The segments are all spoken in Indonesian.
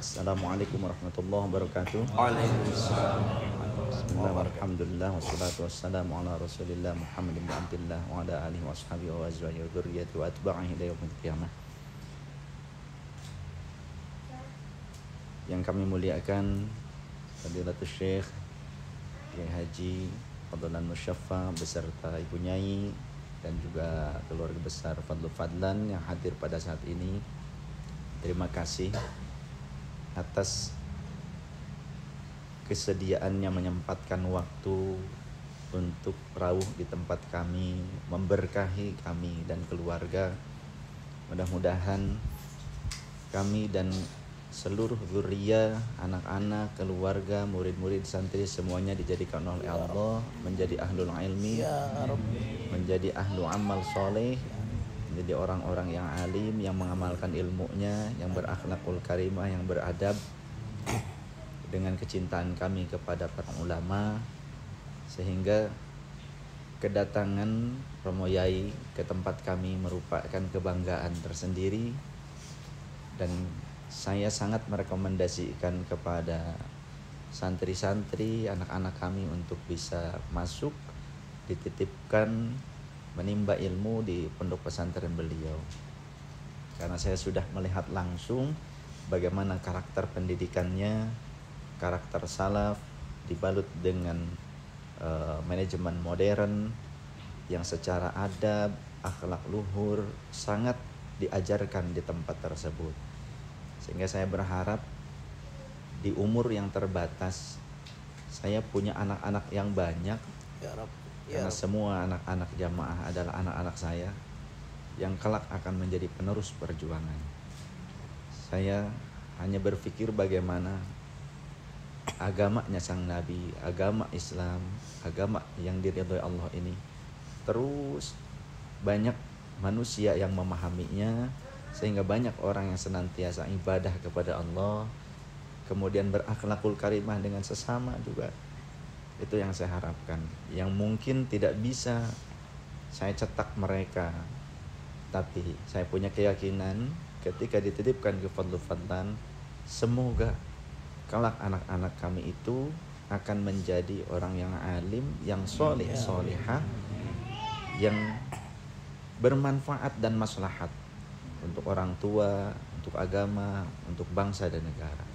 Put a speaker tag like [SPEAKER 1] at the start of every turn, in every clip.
[SPEAKER 1] Assalamualaikum warahmatullahi wabarakatuh.
[SPEAKER 2] Waalaikumsalam.
[SPEAKER 1] Bismillah walhamdulillah wassalatu wassalamu ala rasulillah Muhammad bin Abdillah wa ala alihi wa ashabihi wa azwajihi wa dzurriyyatihi wa atba'ihi ila yaumil qiyamah. Yang kami muliakan Fadilatul Syekh Kiai Haji Fadlan Musyaffa beserta Ibu Nyai dan juga keluarga besar Fadlul Fadlan yang hadir pada saat ini. Terima kasih atas kesediaannya menyempatkan waktu untuk rawuh di tempat kami, memberkahi kami dan keluarga. Mudah-mudahan kami dan seluruh zuriyah, anak-anak, keluarga, murid-murid, santri semuanya dijadikan oleh Allah menjadi ahlul ilmi, menjadi ahlu amal soleh, menjadi orang-orang yang alim, yang mengamalkan ilmunya, yang berakhlakul karimah, yang beradab. Dengan kecintaan kami kepada para ulama, sehingga kedatangan Romo Yai ke tempat kami merupakan kebanggaan tersendiri. Dan saya sangat merekomendasikan kepada santri-santri, anak-anak kami untuk bisa masuk, dititipkan, menimba ilmu di pondok pesantren beliau. Karena saya sudah melihat langsung bagaimana karakter pendidikannya, karakter salaf dibalut dengan manajemen modern yang secara adab, akhlak luhur sangat diajarkan di tempat tersebut. Sehingga saya berharap di umur yang terbatas saya punya anak-anak yang banyak, karena semua anak-anak jamaah adalah anak-anak saya yang kelak akan menjadi penerus perjuangan. Saya hanya berpikir bagaimana agamanya sang Nabi, agama Islam, agama yang diridhoi Allah ini terus banyak manusia yang memahaminya, sehingga banyak orang yang senantiasa ibadah kepada Allah, kemudian berakhlakul karimah dengan sesama juga. Itu yang saya harapkan, yang mungkin tidak bisa saya cetak mereka, tapi saya punya keyakinan ketika dititipkan ke Fadlul Fadlan, semoga kelak anak-anak kami itu akan menjadi orang yang alim, yang soleh, solehah, yang bermanfaat dan maslahat untuk orang tua, untuk agama, untuk bangsa dan negara.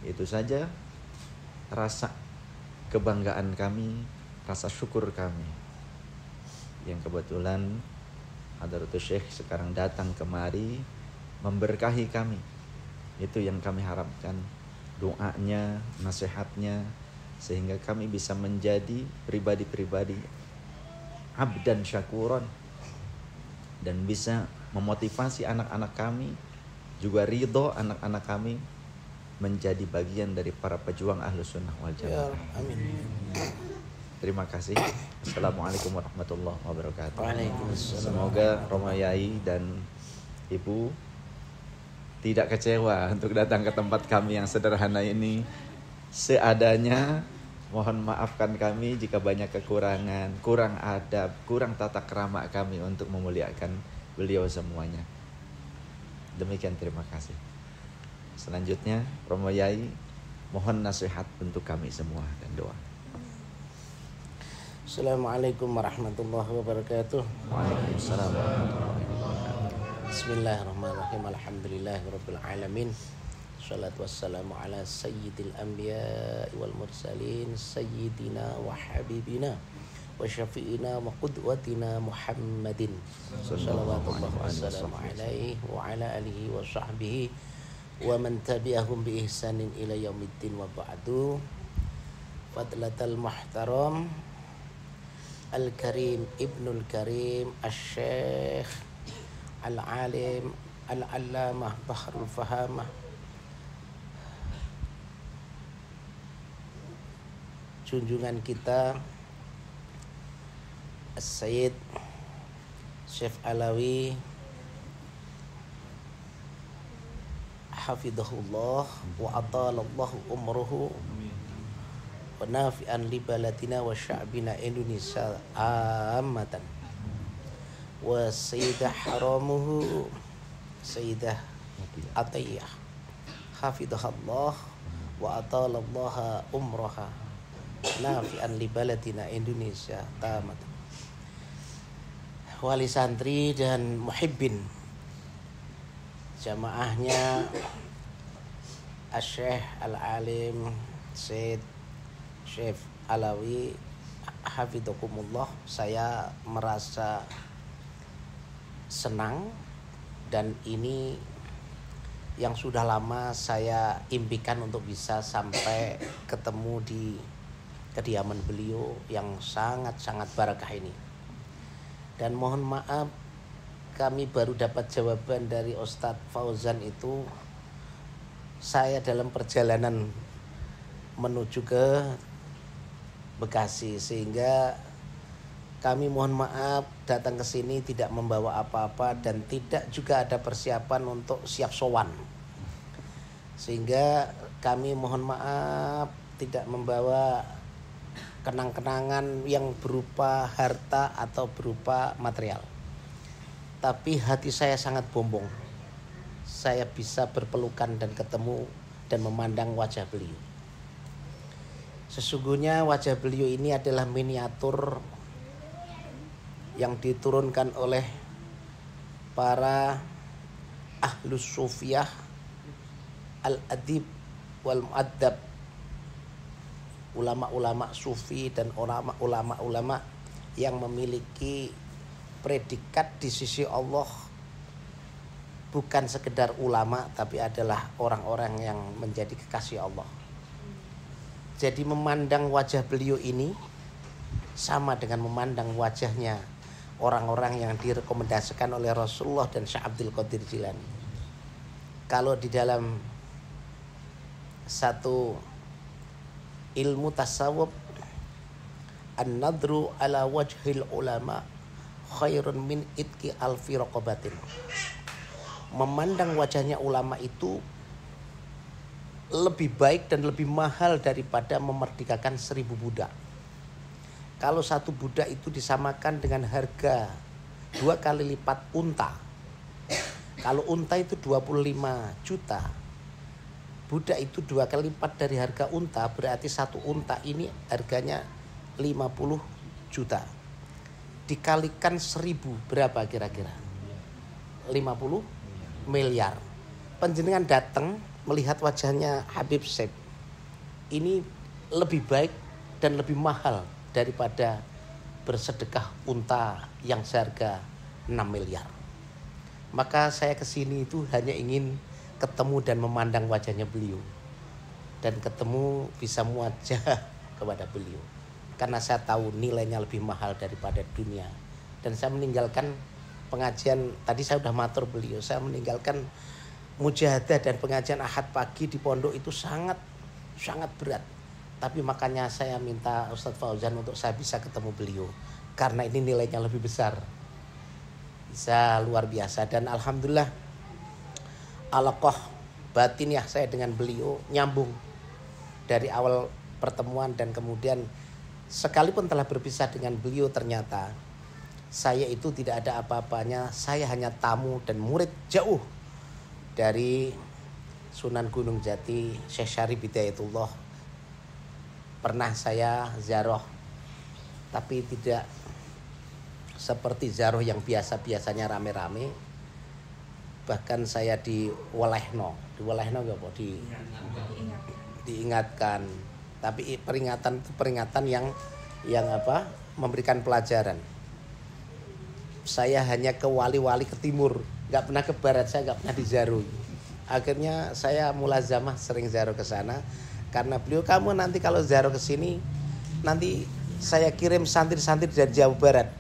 [SPEAKER 1] Itu saja rasa kebanggaan kami, rasa syukur kami, yang kebetulan Hadratus Syekh sekarang datang kemari memberkahi kami. Itu yang kami harapkan, doanya, nasihatnya, sehingga kami bisa menjadi pribadi-pribadi abdan syakuron dan bisa memotivasi anak-anak kami, juga ridho anak-anak kami menjadi bagian dari para pejuang Ahlus Sunnah wal Jamaah.
[SPEAKER 2] Amin.
[SPEAKER 1] Terima kasih. Assalamualaikum warahmatullahi wabarakatuh.
[SPEAKER 2] Waalaikumsalam.
[SPEAKER 1] Semoga Romo Yai dan Ibu tidak kecewa untuk datang ke tempat kami yang sederhana ini. Seadanya, mohon maafkan kami jika banyak kekurangan, kurang adab, kurang tata krama kami untuk memuliakan beliau semuanya. Demikian, terima kasih. Selanjutnya, Romo Yai, mohon nasihat untuk kami semua dan doa.
[SPEAKER 2] Assalamualaikum warahmatullahi wabarakatuh.
[SPEAKER 1] Waalaikumsalam warahmatullahi wabarakatuh.
[SPEAKER 2] Bismillahirrahmanirrahim. Alhamdulillahirabbil alamin. Shalatu wassalamu ala sayyidil anbiya wal mursalin sayyidina wa habibina wa syafi'ina wa qudwatina Muhammadin sallallahu wasallam alaihi wa ala alihi wa sahbihi wa man tabi'ahum bi ihsanin ila yaumiddin wa ba'du. Fadlatul muhtaram Al-Karim Ibnul Karim Asy-Syaikh Al-Alim Al-Allamah Bahrul Fahamah junjungan kita As-Sayyid Syekh Alawi hafidhahullah wa atalallahu umruhu wa nafi'an li baladina wa sya'bina Indonesia ammatan wa sayyidah haramuhu sayyidah Atiyah hafidhahallah wa atalallaha umraha nafi'an li baladina Indonesia tamat. Wali santri dan muhibbin jamaahnya Asy-Syaikh Al-Alim Syed Syekh Alawi hafidhakumullah, saya merasa senang dan ini yang sudah lama saya impikan untuk bisa sampai ketemu di kediaman beliau yang sangat-sangat barakah ini. Dan mohon maaf, kami baru dapat jawaban dari Ustadz Fauzan itu. Saya dalam perjalanan menuju ke Bekasi, sehingga kami mohon maaf datang ke sini tidak membawa apa-apa dan tidak juga ada persiapan untuk siap sowan. Sehingga kami mohon maaf tidak membawa kenang-kenangan yang berupa harta atau berupa material. Tapi hati saya sangat bombong. Saya bisa berpelukan dan ketemu dan memandang wajah beliau. Sesungguhnya wajah beliau ini adalah miniatur yang diturunkan oleh para ahlus sufiyah al-adib wal mu'addab, ulama-ulama sufi dan ulama-ulama yang memiliki predikat di sisi Allah, bukan sekedar ulama tapi adalah orang-orang yang menjadi kekasih Allah. Jadi memandang wajah beliau ini sama dengan memandang wajahnya orang-orang yang direkomendasikan oleh Rasulullah dan Syekh Abdul Qadir Jilani. Kalau di dalam satu ilmu tasawuf, an-nadru ala wajhil ulama khairun min itki alfi raqabatin. Memandang wajahnya ulama itu lebih baik dan lebih mahal daripada memerdekakan 1000 budak. Kalau satu budak itu disamakan dengan harga 2 kali lipat unta. Kalau unta itu 25 juta, budak itu 2 kali lipat dari harga unta, berarti satu unta ini harganya 50 juta. Dikalikan 1000 berapa kira-kira? 50 miliar. Panjenengan datang melihat wajahnya Habib Syekh. Ini lebih baik dan lebih mahal daripada bersedekah unta yang seharga 6 miliar. Maka saya kesini itu hanya ingin ketemu dan memandang wajahnya beliau. Dan ketemu bisa muwajah kepada beliau. Karena saya tahu nilainya lebih mahal daripada dunia. Dan saya meninggalkan pengajian, tadi saya sudah matur beliau, saya meninggalkan mujahadah dan pengajian Ahad pagi di pondok itu sangat berat. Tapi makanya saya minta Ustadz Fauzan untuk saya bisa ketemu beliau. Karena ini nilainya lebih besar. Bisa luar biasa. Dan alhamdulillah alaqah batin ya saya dengan beliau nyambung. Dari awal pertemuan dan kemudian sekalipun telah berpisah dengan beliau, ternyata saya itu tidak ada apa-apanya. Saya hanya tamu dan murid jauh dari Sunan Gunung Jati, Syekh Syarif Hidayatullah. Pernah saya ziarah, tapi tidak seperti ziarah yang biasa-biasanya rame-rame. Bahkan saya diingatkan. Tapi peringatan yang memberikan pelajaran. Saya hanya ke wali-wali ke timur, nggak pernah ke barat, saya nggak pernah diziarah. Akhirnya saya mulazamah sering ziarah ke sana. Karena beliau, kamu nanti kalau ziarah ke sini, nanti saya kirim santri-santri dari Jawa Barat.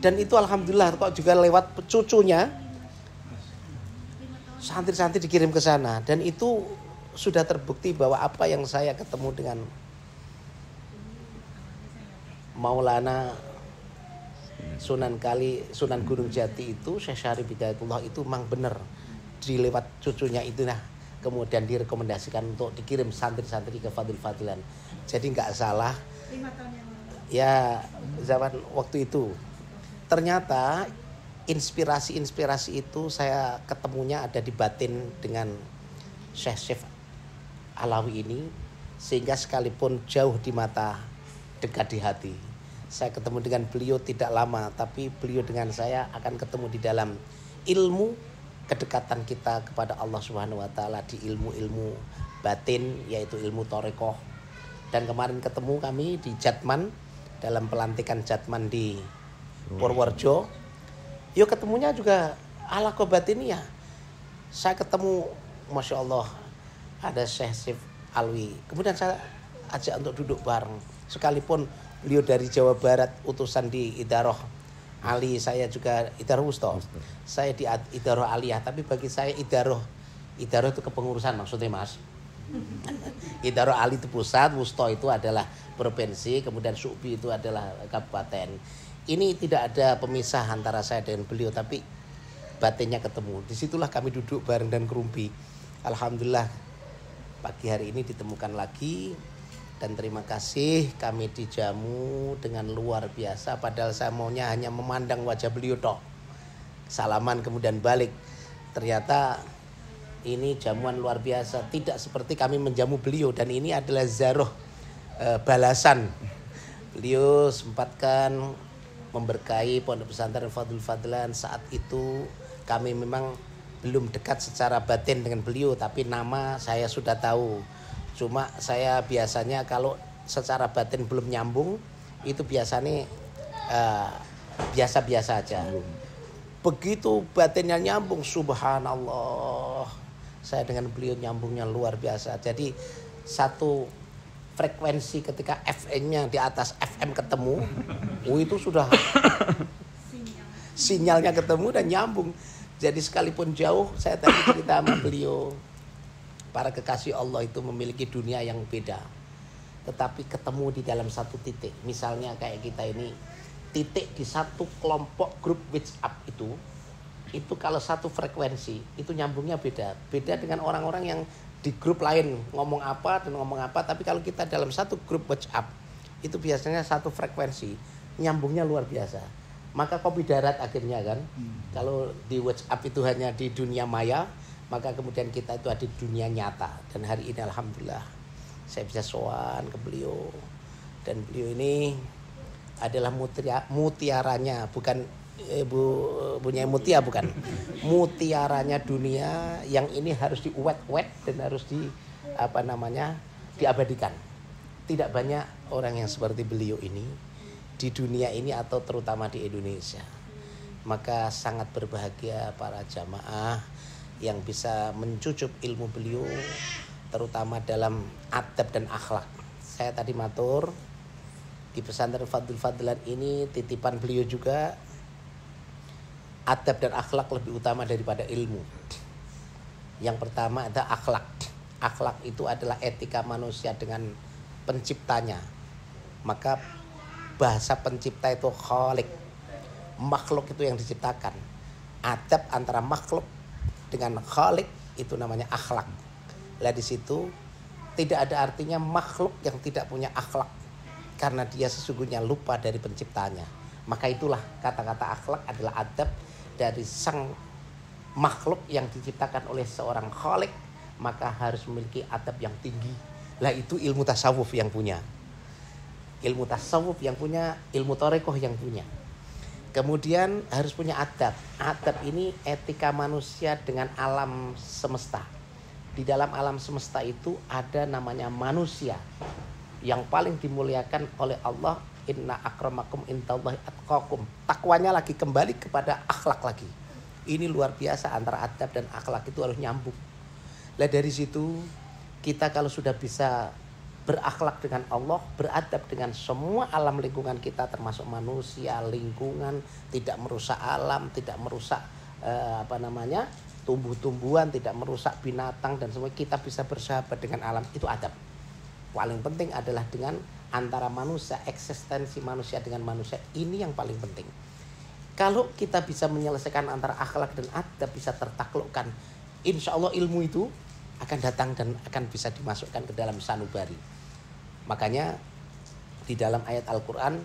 [SPEAKER 2] Dan itu alhamdulillah kok juga lewat cucunya, santri-santri dikirim ke sana. Dan itu sudah terbukti bahwa apa yang saya ketemu dengan Maulana Sunan Gunung Jati itu, Syekh Syarif Hidayatullah itu memang benar. Dilewat cucunya itu kemudian direkomendasikan untuk dikirim santri-santri ke Fadil-Fadilan. Jadi nggak salah. 5 tahun yang lalu. Ya, zaman waktu itu. Ternyata inspirasi itu saya ketemunya ada di batin dengan Syekh Alawi ini, sehingga sekalipun jauh di mata, dekat di hati. Saya ketemu dengan beliau tidak lama, tapi beliau dengan saya akan ketemu di dalam ilmu kedekatan kita kepada Allah Subhanahu wa taala di ilmu-ilmu batin, yaitu ilmu thariqah. Dan kemarin ketemu kami di Jatman dalam pelantikan Jatman di Purworejo. Yuk ketemunya juga ala batiniyah. Saya ketemu, Masya Allah, ada Syekh Sif Alwi. Kemudian saya ajak untuk duduk bareng. Sekalipun beliau dari Jawa Barat, utusan di Idaroh Ali, saya juga Idaroh Wusto. Saya di Idaroh Aliyah, tapi bagi saya Idaroh itu kepengurusan maksudnya, Mas. Idaroh Ali itu pusat, Wusto itu adalah provinsi, kemudian Subi itu adalah kabupaten. Ini tidak ada pemisah antara saya dengan beliau, tapi batinnya ketemu. Disitulah kami duduk bareng dan kerumpi. Alhamdulillah pagi hari ini ditemukan lagi, dan terima kasih kami dijamu dengan luar biasa. Padahal saya maunya hanya memandang wajah beliau tok, salaman kemudian balik. Ternyata ini jamuan luar biasa, tidak seperti kami menjamu beliau. Dan ini adalah zaroh balasan. Beliau sempatkan memberkahi pondok pesantren Fadul Fadlan. Saat itu kami memang belum dekat secara batin dengan beliau, tapi nama saya sudah tahu. Cuma saya biasanya kalau secara batin belum nyambung, itu biasanya biasa-biasa aja. Begitu batinnya nyambung, subhanallah, saya dengan beliau nyambungnya luar biasa. Jadi satu frekuensi ketika FM-nya di atas FM ketemu, itu sudah sinyalnya ketemu dan nyambung. Jadi sekalipun jauh, saya tadi cerita sama beliau, para kekasih Allah itu memiliki dunia yang beda, tetapi ketemu di dalam satu titik. Misalnya kayak kita ini, titik di satu kelompok grup WhatsApp itu kalau satu frekuensi, itu nyambungnya beda. Beda dengan orang-orang yang di grup lain ngomong apa dan ngomong apa, tapi kalau kita dalam satu grup WhatsApp, itu biasanya satu frekuensi, nyambungnya luar biasa. Maka kopi darat akhirnya kan, kalau di WhatsApp itu hanya di dunia maya, maka kemudian kita itu ada di dunia nyata. Dan hari ini alhamdulillah saya bisa sowan ke beliau, dan beliau ini adalah mutiaranya, bukan punya mutia, bukan, mutiaranya dunia yang ini harus diuwet-uwet dan harus diabadikan. Tidak banyak orang yang seperti beliau ini di dunia ini atau terutama di Indonesia. Maka sangat berbahagia para jamaah yang bisa mencucup ilmu beliau, terutama dalam adab dan akhlak. Saya tadi matur di pesantren Fadul Fadlan ini titipan beliau juga, adab dan akhlak lebih utama daripada ilmu. Yang pertama adalah akhlak. Akhlak itu adalah etika manusia dengan penciptanya. Maka bahasa pencipta itu khalik, makhluk itu yang diciptakan. Adab antara makhluk dengan khalik itu namanya akhlak. Lah di situ tidak ada artinya makhluk yang tidak punya akhlak, karena dia sesungguhnya lupa dari penciptanya. Maka itulah kata-kata akhlak adalah adab dari sang makhluk yang diciptakan oleh seorang khalik, maka harus memiliki adab yang tinggi. Lah itu ilmu tasawuf yang punya. Ilmu tasawuf yang punya, ilmu thariqah yang punya. Kemudian harus punya adab. Adab ini etika manusia dengan alam semesta. Di dalam alam semesta itu ada namanya manusia yang paling dimuliakan oleh Allah. Inna akramakum indallahi atqakum. Takwanya lagi kembali kepada akhlak lagi. Ini luar biasa, antara adab dan akhlak itu harus nyambung. Lah dari situ kita kalau sudah bisa berakhlak dengan Allah, beradab dengan semua alam lingkungan kita, termasuk manusia, lingkungan, tidak merusak alam, tidak merusak tumbuh-tumbuhan, tidak merusak binatang dan semua, kita bisa bersahabat dengan alam, itu adab. Paling penting adalah dengan antara manusia, eksistensi manusia dengan manusia, ini yang paling penting. Kalau kita bisa menyelesaikan antara akhlak dan adab, bisa tertaklukkan, insya Allah ilmu itu akan datang dan akan bisa dimasukkan ke dalam sanubari. Makanya di dalam ayat Al-Quran,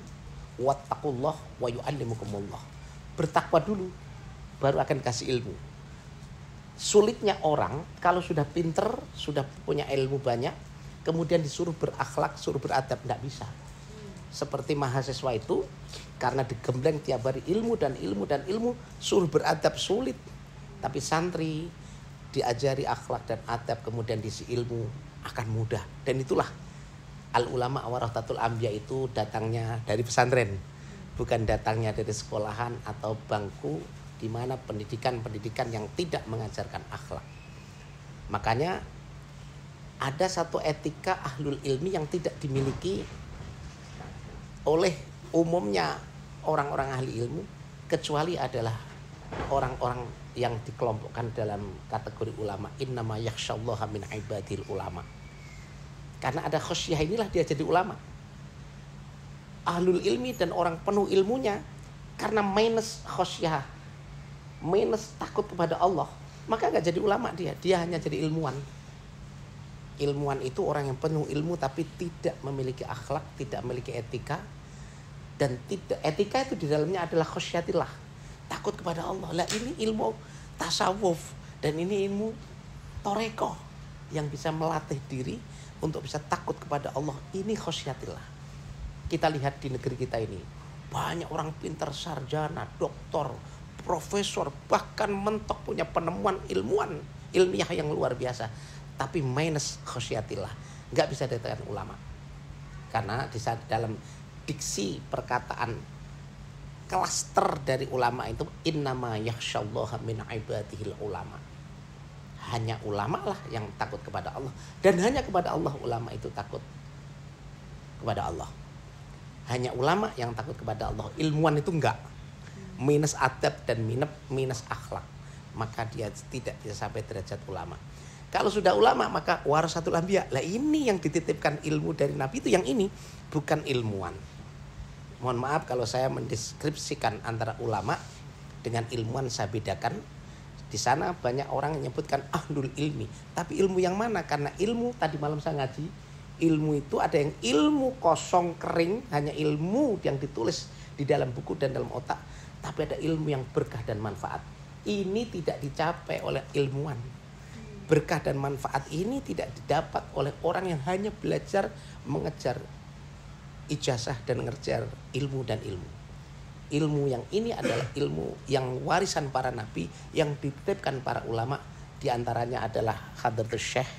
[SPEAKER 2] wattaqullah wa yu'allimukumullah. Bertakwa dulu, baru akan kasih ilmu. sulitnya orang kalau sudah pinter, sudah punya ilmu banyak, kemudian disuruh berakhlak, suruh beradab, tidak bisa. Seperti mahasiswa itu, karena digembleng tiap hari ilmu dan ilmu dan ilmu, suruh beradab sulit. Tapi santri diajari akhlak dan adab, kemudian diisi ilmu, akan mudah. Dan itulah al ulama warathatul anbiya itu datangnya dari pesantren, bukan datangnya dari sekolahan atau bangku di mana pendidikan-pendidikan yang tidak mengajarkan akhlak. Makanya ada satu etika ahlul ilmi yang tidak dimiliki oleh umumnya orang-orang ahli ilmu, kecuali adalah orang-orang yang dikelompokkan dalam kategori ulama. Innama yakhsyallaha min ibadil ulama. Karena ada khasyah inilah dia jadi ulama. Ahlul ilmi dan orang penuh ilmunya, karena minus khasyah, minus takut kepada Allah, maka gak jadi ulama dia hanya jadi ilmuwan. Ilmuwan itu orang yang penuh ilmu tapi tidak memiliki akhlak, tidak memiliki etika. Dan tidak, etika itu di dalamnya adalah khosyatillah, takut kepada Allah. Lah ini ilmu tasawuf dan ini ilmu toreko yang bisa melatih diri untuk bisa takut kepada Allah. Ini khosyatillah. Kita lihat di negeri kita ini, banyak orang pintar, sarjana, doktor, profesor, bahkan mentok punya penemuan ilmiah yang luar biasa, tapi minus khosyatillah, nggak bisa dikatakan ulama. Karena di saat dalam diksi perkataan klaster dari ulama itu, innama yakhsyallaha min ibadihil ulama. Hanya ulama lah yang takut kepada Allah, dan hanya kepada Allah ulama itu takut kepada Allah. Hanya ulama yang takut kepada Allah. Ilmuwan itu enggak, minus adab dan minus akhlak, maka dia tidak bisa sampai derajat ulama. Kalau sudah ulama maka warasatul anbiya. Lah ini yang dititipkan ilmu dari Nabi itu yang ini, bukan ilmuwan. Mohon maaf kalau saya mendeskripsikan antara ulama dengan ilmuwan saya bedakan. Di sana banyak orang yang menyebutkan ahlul ilmi, tapi ilmu yang mana? Karena ilmu tadi malam saya ngaji, ilmu itu ada yang ilmu kosong kering, hanya ilmu yang ditulis di dalam buku dan dalam otak, tapi ada ilmu yang berkah dan manfaat. Ini tidak dicapai oleh ilmuwan. Berkah dan manfaat ini tidak didapat oleh orang yang hanya belajar mengejar ijazah dan mengejar ilmu dan ilmu. Ilmu yang ini adalah ilmu yang warisan para nabi yang dititipkan para ulama. Di antaranya adalah Hadratus Syekh.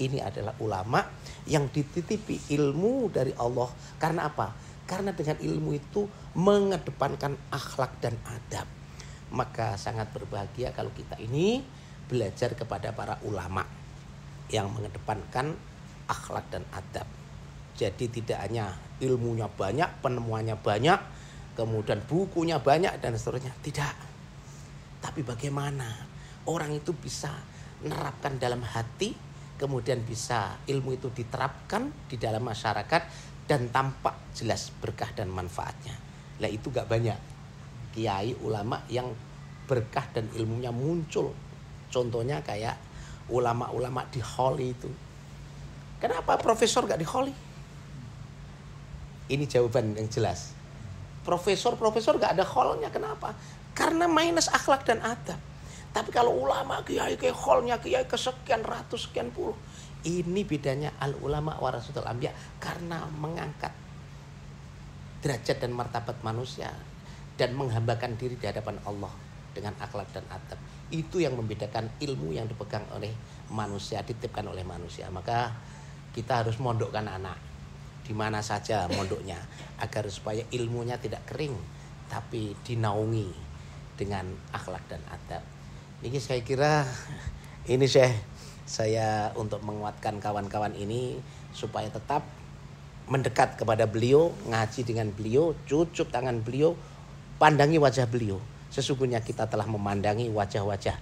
[SPEAKER 2] Ini adalah ulama yang dititipi ilmu dari Allah. Karena apa? Karena dengan ilmu itu mengedepankan akhlak dan adab. Maka sangat berbahagia kalau kita ini belajar kepada para ulama yang mengedepankan akhlak dan adab. Jadi tidak hanya ilmunya banyak, penemuannya banyak, kemudian bukunya banyak dan seterusnya. Tidak. Tapi bagaimana orang itu bisa menerapkan dalam hati, kemudian bisa ilmu itu diterapkan di dalam masyarakat dan tampak jelas berkah dan manfaatnya. Lah itu gak banyak kiai ulama yang berkah dan ilmunya muncul. Contohnya kayak ulama-ulama di Holi itu. Kenapa profesor gak di Holi? Ini jawaban yang jelas. Profesor gak ada holnya. Kenapa? Karena minus akhlak dan adab. Tapi kalau ulama kiai ke holnya, kiai kesekian ratus sekian puluh, ini bedanya al ulama warasatul anbiya, karena mengangkat derajat dan martabat manusia dan menghambakan diri di hadapan Allah dengan akhlak dan adab. Itu yang membedakan ilmu yang dipegang oleh manusia, dititipkan oleh manusia. Maka kita harus mondokkan anak di mana saja mondoknya, agar supaya ilmunya tidak kering tapi dinaungi dengan akhlak dan adab. Ini saya kira ini saya untuk menguatkan kawan-kawan ini supaya tetap mendekat kepada beliau, ngaji dengan beliau, cucup tangan beliau, pandangi wajah beliau. Sesungguhnya kita telah memandangi wajah-wajah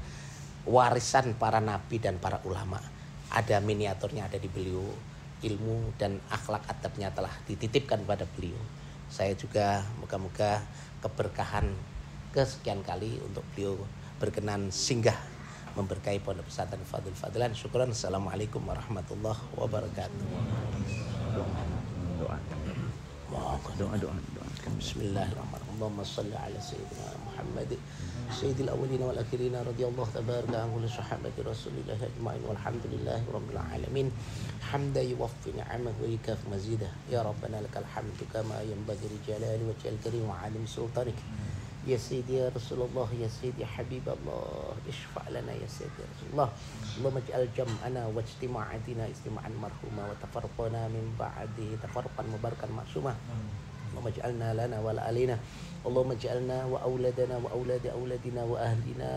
[SPEAKER 2] warisan para nabi dan para ulama. Ada miniaturnya ada di beliau. Ilmu dan akhlak adabnya telah dititipkan pada beliau. Saya juga moga-moga keberkahan kesekian kali untuk beliau berkenan singgah memberkahi pondok pesantren Fadil Fadilan. Syukran. Assalamualaikum warahmatullahi wabarakatuh. Doa. Bismillahirrahmanirrahim. اللهم صل على سيدنا محمد سيد الأولين والآخرين رضي الله تبارك عن كل صحابة رسول الله أجمعين والحمد لله رب العالمين حمدا يوفي نعمه ويكافئ مزيده يا ربنا لك الحمد كما ينبغي لجلال وجهك الكريم وعالم سلطانك يا سيدي يا رسول الله يا سيدي يا حبيب الله اشفع لنا يا سيدي يا رسول الله اللهم اجعل جمعنا واجتماعاتنا اجتماعا مرحوما وتفرقنا من بعده تفرقا مباركا معصوما اللهم اجعلنا لنا ولا علينا اللهم اجعلنا وأولادنا وأولاد أولادنا وأهلنا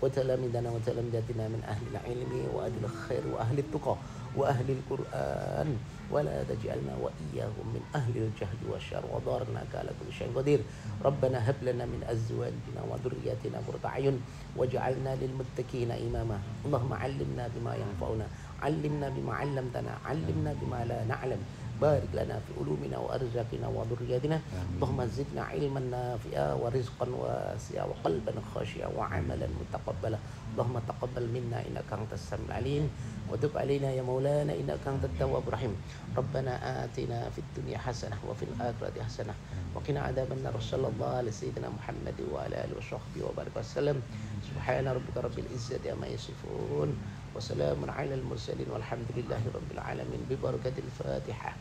[SPEAKER 2] وتلامذنا وتلامذاتنا من أهل العلم وأهل الخير وأهل التقى وأهل القرآن ولا تجعلنا وإياهم من أهل الجهل والشر وضارنا على كل شيء قدير ربنا هب لنا من أزواجنا وذرياتنا قرة أعين واجعلنا للمتقين إماما اللهم علمنا بما ينفعنا علمنا بما علمتنا علمنا بما لا نعلم بارك لنا في علومنا وأرزاقنا وذرياتنا اللهم زدنا علما نافعا ورزقا واسعا وقلبا خاشعا وعملا متقبلا اللهم تقبل منا إنك أنت السميع العليم وتب علينا يا مولانا إنك أنت التواب الرحيم ربنا آتنا في الدنيا حسنة وفي الآخرة حسنة وقنا عذاب النار صلى الله على سيدنا محمد وعلى آله وصحبه وبارك وسلم سبحان ربك رب العزة عما يصفون وسلام على المرسلين والحمد لله رب العالمين ببركة الفاتحة.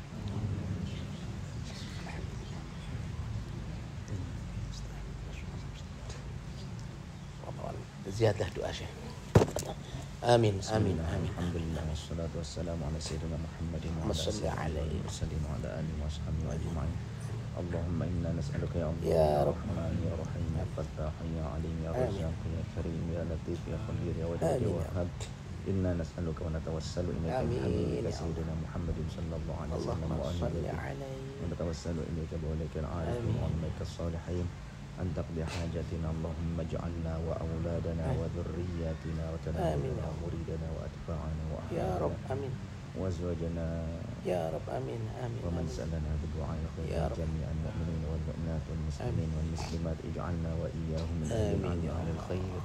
[SPEAKER 2] زيادة دعاء شيخ. آمين آمين آمين.
[SPEAKER 1] الحمد لله والصلاة والسلام على سيدنا محمد وعلى آله المرسلين وعلى آله وصحبه أجمعين. اللهم إنا نسألك يا الله
[SPEAKER 2] يا
[SPEAKER 1] يا
[SPEAKER 2] رب.
[SPEAKER 1] رحمن يا رحيم يا فتاح يا عليم يا رزاق يا كريم يا لطيف يا خبير يا ودود يا وهاب إنا نسألك ونتوسل إليك بحبيبك سيدنا محمد صلى الله عليه وسلم
[SPEAKER 2] اللهم صل
[SPEAKER 1] وآله
[SPEAKER 2] عليه
[SPEAKER 1] ونتوسل إليك بوليك العارفين وعلمك الصالحين أن تقضي حاجاتنا اللهم اجعلنا وأولادنا وذرياتنا وتلاميذنا ومريدنا وأتباعنا
[SPEAKER 2] يا رب
[SPEAKER 1] وأحبابنا
[SPEAKER 2] آمين
[SPEAKER 1] وأزواجنا
[SPEAKER 2] يا رب آمين آمين
[SPEAKER 1] ومن
[SPEAKER 2] آمين.
[SPEAKER 1] سألنا بدعاء خير
[SPEAKER 2] يا رب.
[SPEAKER 1] جميع المؤمنين والمؤمنات والمسلمين والمسلمات اجعلنا وإياهم من
[SPEAKER 2] آمين يا
[SPEAKER 1] أهل
[SPEAKER 2] الله.
[SPEAKER 1] الخير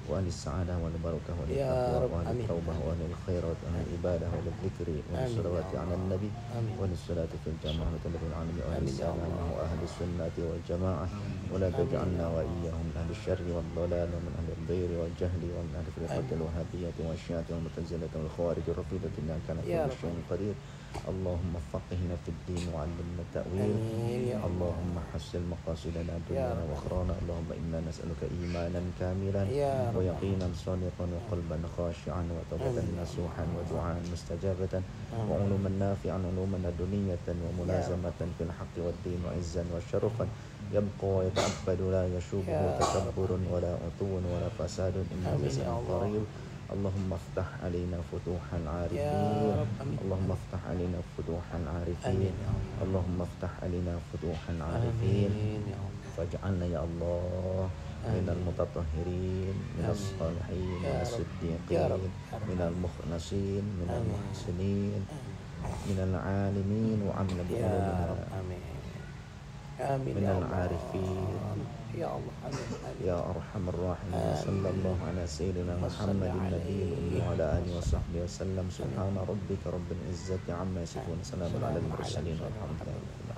[SPEAKER 1] وأهل السعادة والبركة
[SPEAKER 2] يا
[SPEAKER 1] والتقوى
[SPEAKER 2] رب.
[SPEAKER 1] وأهل
[SPEAKER 2] آمين.
[SPEAKER 1] التوبة وأهل الخيرات وأهل العبادة وأهل الذكر والصلوات
[SPEAKER 2] يا
[SPEAKER 1] على
[SPEAKER 2] الله.
[SPEAKER 1] النبي
[SPEAKER 2] آمين.
[SPEAKER 1] والصلاة في الجامعة وتبر العالم وأهل
[SPEAKER 2] آمين يا
[SPEAKER 1] السلامة
[SPEAKER 2] الله.
[SPEAKER 1] وأهل السنة والجماعة ولا
[SPEAKER 2] آمين
[SPEAKER 1] تجعلنا
[SPEAKER 2] يا الله.
[SPEAKER 1] وإياهم من أهل الشر والضلال ومن أهل الضير والجهل ومن أهل فرقة
[SPEAKER 2] آمين.
[SPEAKER 1] الوهابية والشيعة والمعتزلة والخوارج الرفيضة إنك كان
[SPEAKER 2] يا
[SPEAKER 1] كل
[SPEAKER 2] رب.
[SPEAKER 1] شيء قدير اللهم فقهنا في الدين وعلمنا التأويل
[SPEAKER 2] آمين يا الله.
[SPEAKER 1] اللهم حسن مقاصدنا
[SPEAKER 2] يا
[SPEAKER 1] دنيانا
[SPEAKER 2] رب.
[SPEAKER 1] وأخرانا اللهم إنا نسألك إيمانا كاملا
[SPEAKER 2] يا رب.
[SPEAKER 1] ويقينا صادقا وقلبا خاشعا وتوبة
[SPEAKER 2] آمين.
[SPEAKER 1] نصوحا ودعاء مستجابة
[SPEAKER 2] آمين.
[SPEAKER 1] وعلوما نافعا علوما لدنية وملازمة في الحق والدين وعزا وشرفا يبقى ويتعبد لا يشوبه
[SPEAKER 2] يا رب.
[SPEAKER 1] تكبر ولا عتو ولا فساد إنه
[SPEAKER 2] آمين
[SPEAKER 1] بسم
[SPEAKER 2] يا الله.
[SPEAKER 1] قريب اللهم افتح علينا فتوح
[SPEAKER 2] يا
[SPEAKER 1] العارفين
[SPEAKER 2] رب. آمين.
[SPEAKER 1] اللهم افتح علينا فتوح العارفين
[SPEAKER 2] آمين يا الله.
[SPEAKER 1] اللهم افتح علينا فتوح العارفين
[SPEAKER 2] آمين يا الله.
[SPEAKER 1] فاجعلنا يا الله من
[SPEAKER 2] آمين.
[SPEAKER 1] المتطهرين من
[SPEAKER 2] آمين.
[SPEAKER 1] الصالحين
[SPEAKER 2] يا
[SPEAKER 1] من
[SPEAKER 2] رب.
[SPEAKER 1] الصديقين
[SPEAKER 2] يا رب.
[SPEAKER 1] من المخلصين من
[SPEAKER 2] آمين.
[SPEAKER 1] المحسنين من العالمين وعمل
[SPEAKER 2] يا رب.
[SPEAKER 1] بعلومنا
[SPEAKER 2] آمين آمين
[SPEAKER 1] من
[SPEAKER 2] يا الله.
[SPEAKER 1] العارفين
[SPEAKER 2] يا الله آمين آمين.
[SPEAKER 1] يا أرحم الراحمين
[SPEAKER 2] آمين.
[SPEAKER 1] صلى الله على سيدنا
[SPEAKER 2] وصل
[SPEAKER 1] محمد النبي
[SPEAKER 2] عليه.
[SPEAKER 1] الأمي وعلى آله وصحبه وسلم سبحان ربك رب العزة عما يصفون سلام على المرسلين والحمد لله.